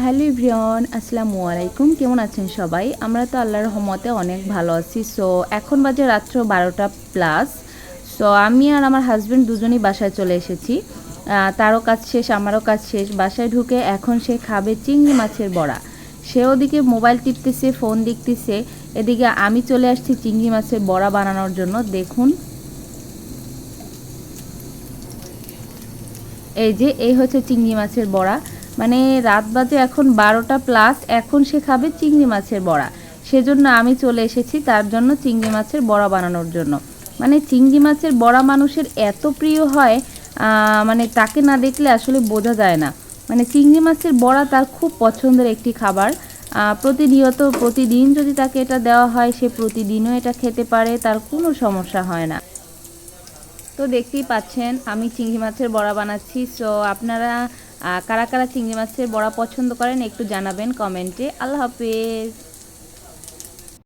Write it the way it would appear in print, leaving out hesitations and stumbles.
Hello everyone, আসসালামু আলাইকুম। কেমন আছেন সবাই? আমরা তো আল্লাহর রহমতে অনেক ভালো আছি। সো এখন বাজে রাত্র 12টা প্লাস। সো আমি আর আমার হাজব্যান্ড দুজনই বাসায় চলে এসেছি। তারও কাজ শেষ, আমারও কাজ শেষ। বাসায় ঢুকে এখন সে খাবে চিংড়ি মাছের বড়া। সে ওদিকে মোবাইল টিপতেছে, ফোন দেখতেছে, এদিকে আমি চলে আসছি চিংড়ি মাছের বড়া বানানোর জন্য। দেখুন, এই হচ্ছে চিংড়ি মাছের বড়া। মানে রাত বাজে এখন 12টা প্লাস, এখন সে খাবে চিংড়ি মাছের বড়া। সেজন্য আমি চলে এসেছি তার জন্য চিংড়ি মাছের বড়া বানানোর জন্য। মানে চিংড়ি মাছের বড়া মানুষের এত প্রিয় হয়, মানে তাকে না দেখলে আসলে বোঝা যায় না। মানে চিংড়ি মাছের বড়া তার খুব পছন্দের একটি খাবার। প্রতিদিন যদি তাকে এটা দেওয়া হয়, সে প্রতিদিনও এটা খেতে পারে, তার কোনো সমস্যা হয় না। তো দেখতেই পাচ্ছেন আমি চিংড়ি মাছের বড়া বানাচ্ছি। সো আপনারা কারা কারা চিংড়ি মাছের বড়া পছন্দ করেন একটু জানাবেন কমেন্টে। আল্লাহ হাফেজ।